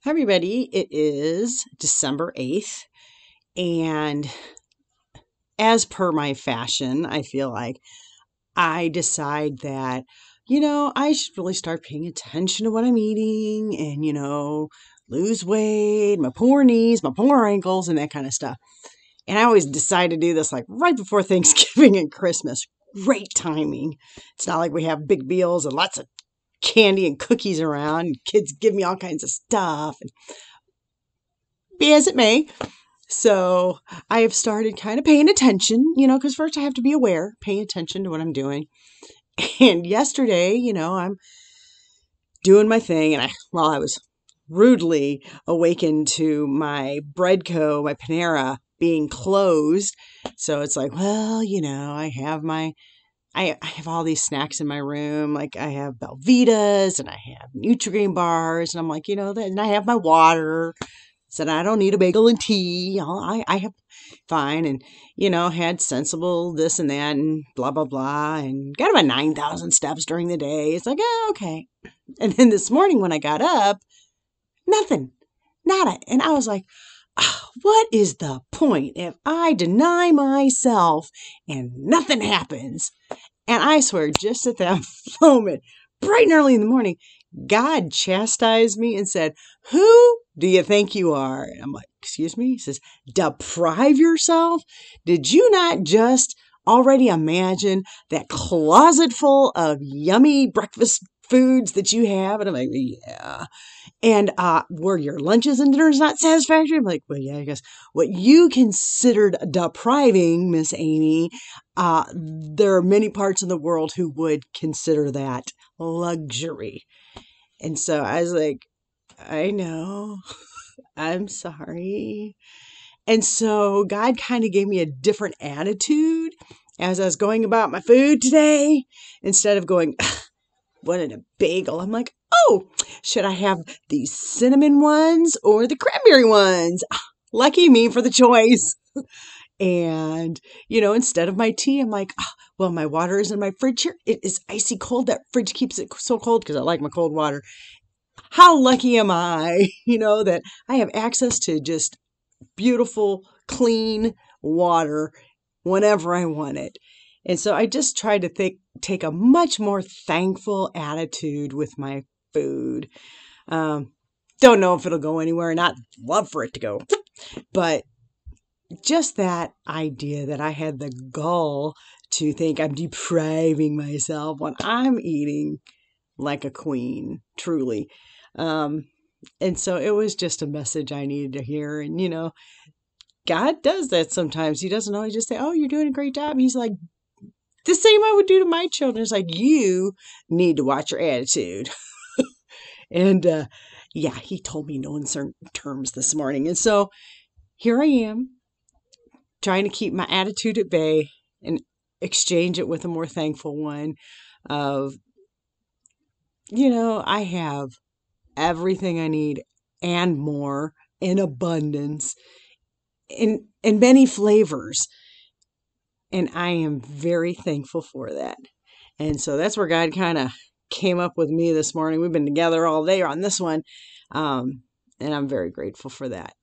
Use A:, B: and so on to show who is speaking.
A: Hi, everybody. It is December 8th, and as per my fashion, I feel like I decide that, I should really start paying attention to what I'm eating and, lose weight, my poor knees, my poor ankles, and that kind of stuff. And I always decide to do this like right before Thanksgiving and Christmas. Great timing. It's not like we have big meals and lots of candy and cookies around, and kids give me all kinds of stuff. And be as it may, so I have started kind of paying attention, because first I have to be aware, paying attention to what I'm doing. And yesterday, I'm doing my thing, and I was rudely awakened to my Breadco, my Panera being closed. So it's like, well, I have all these snacks in my room. Like I have Belvitas and I have Nutri-Grain bars, and I'm like, and I have my water. Said I don't need a bagel and tea. I have fine, and had sensible this and that and blah blah blah, and got about 9,000 steps during the day. It's like, okay. And then this morning when I got up, nothing, nada, and I was like, what is the point if I deny myself and nothing happens? And I swear, just at that moment, bright and early in the morning, God chastised me and said, "Who do you think you are?" And I'm like, "Excuse me?" He says, "Deprive yourself? Did you not just already imagine that closet full of yummy breakfast foods that you have?" And I'm like, "Yeah." And were your lunches and dinners not satisfactory? I'm like, "Well, yeah, I guess what you considered depriving, Miss Amy, there are many parts of the world who would consider that luxury." And so I was like, "I know, I'm sorry." And so God kind of gave me a different attitude as I was going about my food today. Instead of going, "What in a bagel?" I'm like, "Oh, should I have the cinnamon ones or the cranberry ones?" Lucky me for the choice. And, instead of my tea, I'm like, well, my water is in my fridge here. It is icy cold. That fridge keeps it so cold because I like my cold water. How lucky am I, that I have access to just beautiful, clean water whenever I want it. And so I just try to take a much more thankful attitude with my food. Don't know if it'll go anywhere, not love for it to go, but just that idea that I had the gall to think I'm depriving myself when I'm eating like a queen, truly. And so it was just a message I needed to hear. And, God does that sometimes. He doesn't always just say, "Oh, you're doing a great job." He's like, the same I would do to my children. It's like, you need to watch your attitude. And yeah, he told me no uncertain terms this morning. And so here I am trying to keep my attitude at bay and exchange it with a more thankful one of, I have everything I need and more in abundance in many flavors. And I am very thankful for that. And so that's where God kind of came up with me this morning. We've been together all day on this one. And I'm very grateful for that.